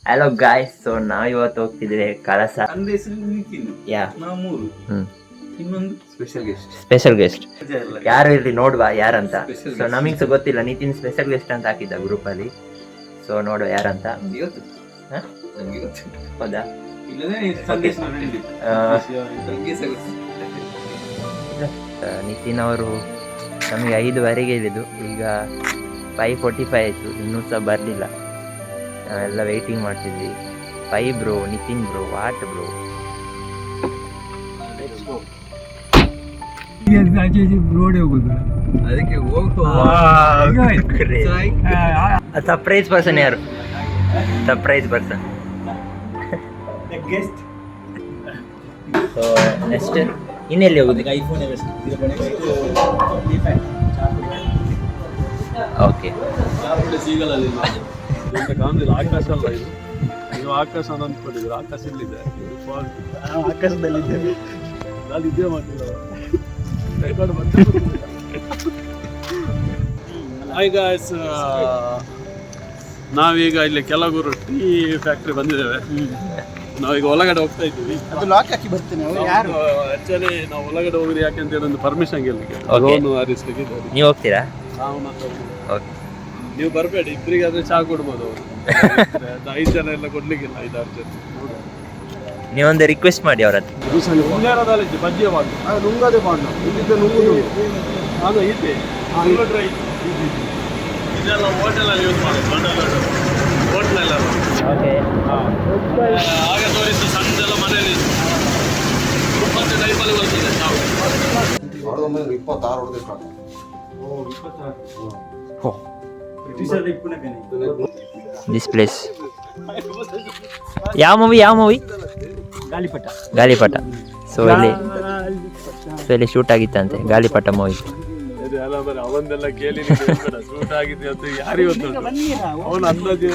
Hello guys, so ನಾವು ಇವತ್ತು ಹೋಗ್ತಿದ್ದೇವೆ ಕಳಸ. ಯಾ ಇನ್ನೊಂದು ಸ್ಪೆಷಲ್ ಗೆಸ್ಟ್ ಯಾರು ಇರ್ಲಿ ನೋಡುವ ಯಾರಂತ. ಸೊ ನಮಗ್ ಸಹ ಗೊತ್ತಿಲ್ಲ, ನಿತಿನ್ ಸ್ಪೆಷಲ್ ಗೆಸ್ಟ್ ಅಂತ ಹಾಕಿದ್ದ ಗ್ರೂಪ್ ಅಲ್ಲಿ. ಸೊ ನೋಡುವ ಯಾರಂತ. ಹೌದಾ? ನಿತಿನ್ ಅವರು ನಮಗೆ 5:15 ಹೇಳಿದ್ದು, ಈಗ 5:45 ಆಯಿತು, ಇನ್ನೂ ಸಹ ಬರಲಿಲ್ಲ. ನಾವೆಲ್ಲ ವೆಯ್ಟಿಂಗ್ ಮಾಡ್ತಿದ್ವಿ. 5 bro, Nitin bro, what bro? ಅದಕ್ಕೆ ಸರ್ಪ್ರೈಸ್ ಪರ್ಸನ್ ಯಾರು? Surprise person. ಸೊ ನೆಕ್ಸ್ಟ್ ಇನ್ನೆಲ್ಲಿ ಹೋಗುದು? ಓಕೆ, ಆಕಾಶ ಅಲ್ಲ ಇದು, ನೀವು ಆಕಾಶ ಅಂದ್ಕೊಂಡಿದ್ರು. ಆಕಾಶ ಇಲ್ಲಿದೆ, ಆಕಾಶದಲ್ಲಿದ್ದೇವೆ. ನಾನು ಇದೇ ಮಾಡ್ತಿಲ್ಲ. ಹಾಯ್ ಗಾಯ್ಸ್, ನಾವೀಗ ಇಲ್ಲಿ ಕೆಲಗೂರು ಟೀ ಫ್ಯಾಕ್ಟ್ರಿ ಬಂದಿದ್ದೇವೆ. ನಾವೀಗ ಒಳಗಡೆ ಹೋಗ್ತಾ ಇದ್ದೀವಿ. ಆಕ್ಚುಲಿ ನಾವು ಒಳಗಡೆ ಹೋಗಿದ್ವಿ ಯಾಕೆಂತ ಹೇಳಿ ಒಂದು ಪರ್ಮಿಷನ್ ಗೆಲ್ಲಿಗೆ ಹರಿಸ್ಲಿಕ್ಕೆ. ನೀವು ಹೋಗ್ತೀರಾ? ನಾವು ಮಾತ್ರ ನೀವು ಬರಬೇಡಿ, ಇಬ್ಬರಿಗೆ ಆದ್ರೆ ಚಹಾ ಕೊಡ್ಬೋದು. ಅವರು 5 ಜನ ಎಲ್ಲ ಕೊಡ್ಲಿಕ್ಕಿಲ್ಲ, 5-6 ಜನ. ನೀವೊಂದು ರಿಕ್ವೆಸ್ಟ್ ಮಾಡಿ ಅವ್ರ ಹತ್ರ. ಬಜ್ಜಿಯ ಮಾಡಿ ನುಂಗದೆ ಮಾಡಿ ಇಲ್ಲಿದ್ದ ನುಂಗುದು ಅದು ಇದೆ. ಇದೆಲ್ಲ ಹೋಟೆಲಲ್ಲಿ ಯೂಸ್ ಮಾಡೋದು, ಹೋಟ್ಲೆಲ್ಲ ಹಾಗೆ ತೋರಿಸಿ. ಸಂಜೆಲ್ಲ ಮನೆಯಲ್ಲಿ 20 ಟೈಪಲ್ಲಿ ಬರ್ತದೆ ನಾವು. 26 ದಿಸ್ ಪ್ಲೇಸ್. ಯಾವ ಮೂವಿ? ಗಾಳಿಪಟ. ಸೊ ಇಲ್ಲಿ ಶೂಟ್ ಆಗಿತ್ತಂತೆ ಗಾಳಿಪಟ ಮೂವಿ. ಅವಂದೆಲ್ಲ ಕೇಳಿ ಶೂಟ್ ಆಗಿದೆ ಅಂತ ಯಾರಿಗೆ ಗೊತ್ತು? ಅವನು ಅಂದಾಜು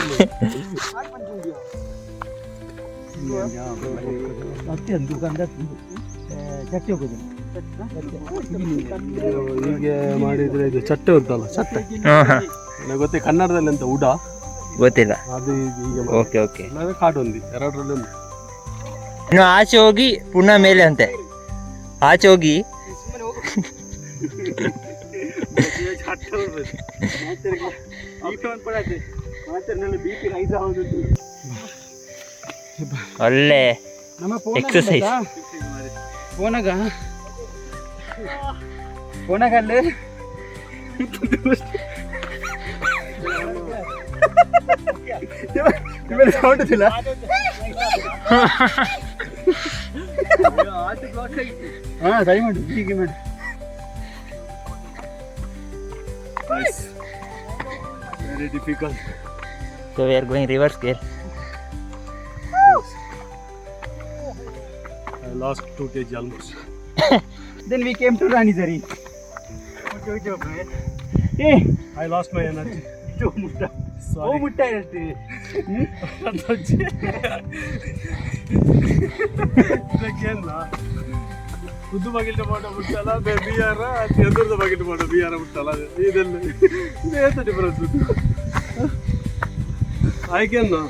ಹೀಗೆ ಮಾಡಿದ್ರೆ ಇದು ಚಟ್ಟೆ ಉಂಟಲ್ಲ, ಚಟ್ಟೆ ಗೊತ್ತೇ ಕನ್ನಡದಲ್ಲಿ ಅಂತ ಉಡ ಗೊತ್ತಿಲ್ಲ ಅದು. ಓಕೆ ಓಕೆ, ಕಾಡು ಒಂದು 2ರಲ್ಲಿ ಒಂದು. ಇನ್ನು ಆಚೆ ಹೋಗಿ ಪುನಃ ಮೇಲೆ ಅಂತೆ. ಆಚೆ ಹೋಗಿ ಒಳ್ಳೆ ಎಕ್ಸರ್ಸೈಸ್. ಫೋನಾಗಲ್ಲೇ ಸೌಂಡಿಲ್ಲ. ಹಾಂ, ಟ್ರೈ ಮಾಡಿ, ಹೀಗೆ ಮಾಡಿ. Very difficult. So we are going reverse gear. I lost 2 kg almost. Then we came to Ranizari. Hey, I lost my energy. Sorry. ಮುಟ್ಟ ಇರುತ್ತೆ. ಉದ್ದು ಬಗೆಟ್ ಮಾಡೋ ಬಿಟ್ಟಲ್ಲ, ಬಿಯಾರ ಎದುರದ ಬಗೆಟ್ ಮಾಡೋ ಬಿಯಾರ ಬಿಟ್ಟಲ್ಲ. ಇದೆಲ್ಲ ಎಂತ ಡಿಫರೆನ್ಸ್ ಉಂಟು? ಆಯ್ಕೆನ್ನು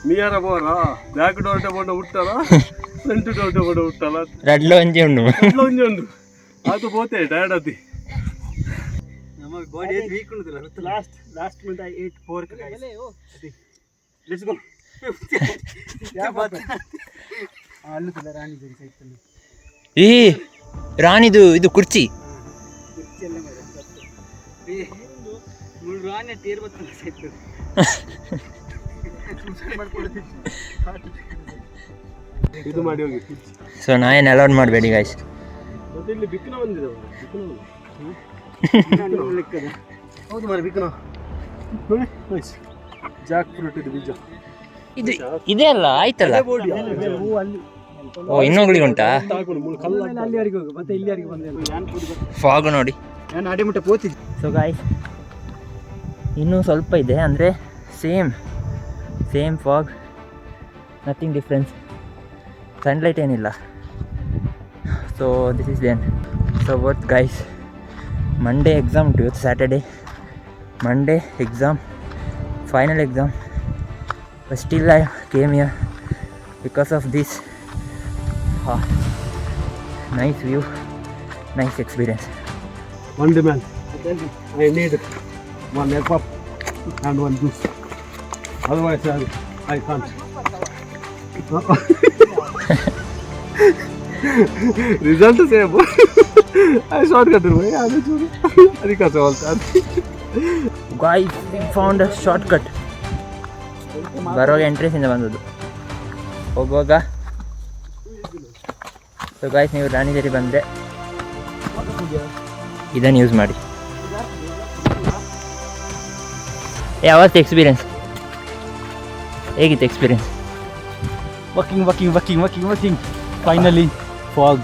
ಮೀಯಾರ ಬೋರ ಬ್ಯಾಕ್ ಡೋರ್ಟ ಬೋಡ ಬಿಟ್ಟಲ್ಲ, ಫ್ರಂಟ್ ಡೋರ್ಟ ಬೋಡ ಬಿಟ್ಟಲ್ಲ. ರಡ್ಲು ಒಂಜಿ ಉಂಡು ಅದು ಬೋತೆ ಟಯರ್ಡ್ ಆತಿ. ನಮ್ಮ ಬಾಡಿ ಏನು ವೀಕ್ ಉಂಟಲ್ಲ. Last month I ate pork. Let's go. क्या बात है? ಅಲ್ಲುತ್ತಲ್ಲ ರಾಣಿಜರಿ ಸೈತಲ್ಲಿ. ಈ ರಾಣಿದು ಇದು ಕುರ್ಚಿ. ರಾಣಿ ಟೇರ್ ಬರ್ತದೆ ಸೈತಲ್ಲಿ. ಇದು ಮಾಡಿ ಹೋಗಿ. ಸೊ ನಾವೇನು ಅಲೌಡ್ ಮಾಡಬೇಡಿ ಗಾಯ್ಸ್. ಮತ್ತೆ ಇಲ್ಲಿ ಬಿಕ್ನ ಬಂದಿದೆ. ಹೌದು ಮಾರಿ, ಬಿಕ್ನ ನೋಡಿ. ನೈಸ್ ಜಾಕ್ ಫ್ರೂಟ್ ಇದು ಬೀಜ. ಇದು ಇದೆ ಅಲ್ಲ, ಆಯ್ತಲ್ಲ. ಹೂ ಅಲ್ಲಿ. ಓ, ಇನ್ನೊಗ್ಲಿಗೆ ಉಂಟಾ? ಅಲ್ಲಿವರೆಗೆ ಹೋಗು, ಮತ್ತೆ ಇಲ್ಲಿವರೆಗೆ ಬಂದೆ. ಫಾಗ್ ನೋಡಿ. ನಾನು ಅಡಿಮುಟ್ಟ ಪೋತಿದ್ದೆ. ಸೊ ಗಾಯ್ಸ್, ಇನ್ನೂ ಸ್ವಲ್ಪ ಇದೆ, ಅಂದರೆ same fog, nothing difference. Sunlight ಏನಿಲ್ಲ. So this is then. So what guys, Monday exam ಉಂಟು ಇವತ್ತು, Saturday. Monday exam, final exam. But still I came here because of this. Nice view, nice experience. One demand. I need one egg puff and one juice. Otherwise I can't. Result same. I shortcut it. Guys, we found a shortcut. ಬರುವಾಗ ಎಂಟ್ರೆನ್ಸಿಂದ ಬಂದದ್ದು, ಹೋಗುವಾಗ. So guys, ನೀವು ರಾಣಿಜೇರಿ ಬಂದರೆ ಇದನ್ನು use ಮಾಡಿ. ಯಾವತ್ತು experience ಹೇಗಿತ್ತು experience? Walking. Finally, fog.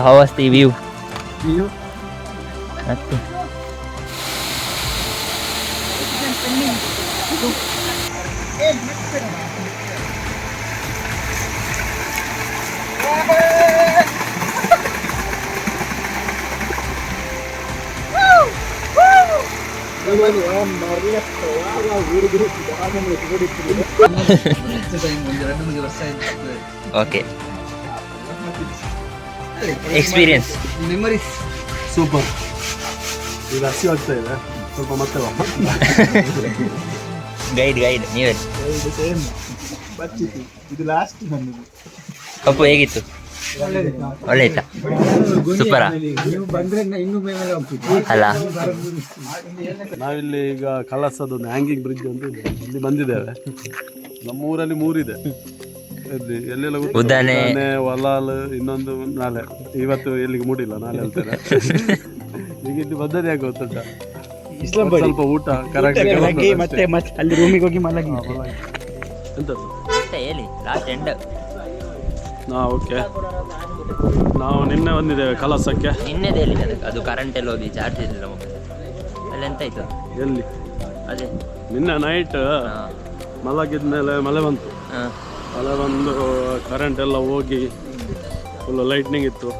How was the view? Nothing. Okay. Experience. Memories. Super. ಈಗ ಹಸಿ ಆಗ್ತಾ ಇದೆ ಸ್ವಲ್ಪ, ಮತ್ತೆ ಗೈಡ್ ನೀವೇ. ಇದು ಲಾಸ್ಟ್ ಬಂದಿದ್ದು. ಅಪ್ಪು ಹೇಗಿತ್ತು? ಒಳ್ಳೆ ಇತ್ತಾ? ಸೂಪರಾ? ನೀವು ಬಂದ್ರೆ ಇನ್ನೂ ಮೇಲೆ ಹೋಗ್ತಿತ್ತು ಅಲ್ಲ? ನಾವಿಲ್ಲಿ ಈಗ ಕಳಸದೊಂದು ಹ್ಯಾಂಗಿಂಗ್ ಬ್ರಿಡ್ಜ್ ಅಂತ ಇದೆ, ಇಲ್ಲಿ ಬಂದಿದ್ದೇವೆ. ನಮ್ಮೂರಲ್ಲಿ 3 ಇದೆ. ಎಲ್ಲೆಲ್ಲ ಉದಾನೆ, ವಲಾಲ್, ಇನ್ನೊಂದು ನಾಳೆ. ಇವತ್ತು ಎಲ್ಲಿಗೆ ಮೂಡಿಲ್ಲ, ನಾಳೆ ಹೇಳ್ತಾರೆ. ಈಗ ಇಲ್ಲಿ ಬಂದದ್ದು ಯಾಕೆ ಗೊತ್ತುಂಟ? ಸ್ವಲ್ಪ ಊಟ ಕರೆಕ್ಟ್ ಮತ್ತೆ ಅಲ್ಲಿ ರೂಮಿಗೆ ಹೋಗಿ ಮಲಗಿ. ಎಂತದ್ದು ಹೇಳಿ ಲಾಸ್ಟ್ ಎಂಡ್. ಓಕೆ, ನಾವು ನಿನ್ನೆ ಬಂದಿದ್ದೇವೆ ಕಲಸಕ್ಕೆ. ನಿನ್ನೆದು ಹೇಳಿದೆ ಅದಕ್ಕೆ, ಅದು ಕರೆಂಟ್ ಎಲ್ಲ ಹೋಗಿ ಚಾರ್ಜ್ ಇರಲಿಲ್ಲ ಮೊಬೈಲ್. ಅಲ್ಲಿ ಎಂತ ಆಯ್ತು? ಎಲ್ಲಿ? ಅದೇ ನಿನ್ನೆ ನೈಟ್ ಮಲಗಿದ್ಮೇಲೆ ಮಳೆ ಬಂತು. ಮಳೆ ಬಂದು ಕರೆಂಟ್ ಎಲ್ಲ ಹೋಗಿ ಫುಲ್ ಲೈಟ್ನಿಂಗ್ ಇತ್ತು.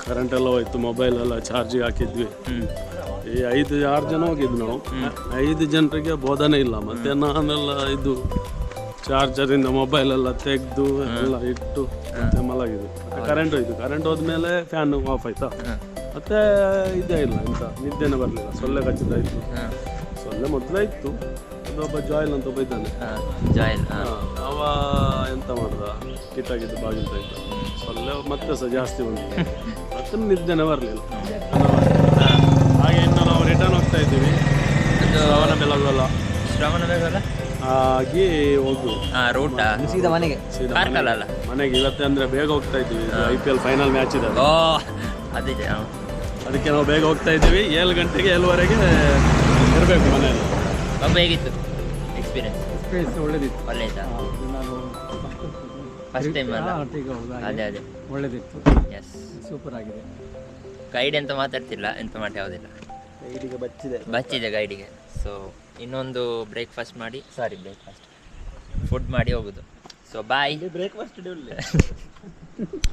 ಕರೆಂಟ್ ಎಲ್ಲ ಹೋಯ್ತು, ಮೊಬೈಲ್ ಎಲ್ಲ ಚಾರ್ಜಿಗೆ ಹಾಕಿದ್ವಿ. ಈ 5-6 ಜನ ಹೋಗಿದ್ವಿ ನಾವು. 5 ಜನರಿಗೆ ಬೋಧನೆ ಇಲ್ಲ. ಮತ್ತೆ ನಾನೆಲ್ಲ ಇದು ಚಾರ್ಜರಿಂದ ಮೊಬೈಲ್ ಎಲ್ಲ ತೆಗೆದು ಎಲ್ಲ ಇಟ್ಟು ಮತ್ತೆ ಮಲಗಿದ್ವಿ. ಕರೆಂಟ್ ಹೋಯ್ತು. ಕರೆಂಟ್ ಹೋದ್ಮೇಲೆ ಫ್ಯಾನ್ ಆಫ್ ಆಯ್ತಾ. ಮತ್ತೆ ಇದೇ ಇಲ್ಲ, ಎಂತ ನಿದ್ದೆನೇ ಬರಲಿಲ್ಲ. ಸೊಳ್ಳೆ ಕಚ್ಚಿದ ಇತ್ತು. ಸೊಳ್ಳೆ ಮೊದಲೇ ಇತ್ತು. ಅದೊಬ್ಬ ಜಾಯಿಲ್ ಅಂತ ಒಬ್ಬ ಇದ್ದಾನೆ. ಅವ ಎಂತ ಮಾಡ್ದ, ಕಿತ್ತಾಗಿದ್ದು ಬಾಗಿಲು ಇದ್ದ. ಸೊಳ್ಳೆ ಮತ್ತೆ ಸಹ ಜಾಸ್ತಿ ಬಂತು. ಮತ್ತೆ ನಿದ್ದೆನೇ ಬರಲಿಲ್ಲ. ಹಾಗೆ ಇನ್ನು ನಾವು ರಿಟರ್ನ್ ಹೋಗ್ತಾ ಇದ್ದೀವಿ. ಶ್ರವಣಬೆಳಗೊಳ ಆಗಿ ಹೋಗು ಸೀದಾ ಮನೆಗೆ. ಮನೆಗೆ ಇವತ್ತೇ ಅಂದ್ರೆ ಬೇಗ ಹೋಗ್ತಾ ಇದ್ದೀವಿ. IPL ಫೈನಲ್ ಮ್ಯಾಚ್ ಇದೆ, ಅದಕ್ಕೆ ನಾವು ಬೇಗ ಹೋಗ್ತಾ ಇದ್ದೀವಿ. 7 ಗಂಟೆಗೆ 7:15 ಇರಬೇಕು ಮನೆಯಲ್ಲಿ. ಹೇಗಿತ್ತು ಎಕ್ಸ್ಪೀರಿಯನ್ಸ್? ಒಳ್ಳೆದಿತ್ತು. ಒಳ್ಳೆಯದಾ? ಫಸ್ಟ್ ಟೈಮ್ ಅಲ್ಲ? ಅದೇ ಒಳ್ಳೆದಿತ್ತು. ಎಸ್, ಸೂಪರ್ ಆಗಿದೆ. ಗೈಡ್ ಎಂತ ಮಾತಾಡ್ತಿಲ್ಲ, ಎಂತ ಮಾಡಿ ಯಾವುದಿಲ್ಲ, ಗೈಡಿಗೆ ಬಚ್ಚಿದೆ ಗೈಡಿಗೆ. ಸೊ ಇನ್ನೊಂದು ಬ್ರೇಕ್ಫಾಸ್ಟ್ ಫುಡ್ ಮಾಡಿ ಹೋಗೋದು. So bye. ಬ್ರೇಕ್ಫಾಸ್ಟ್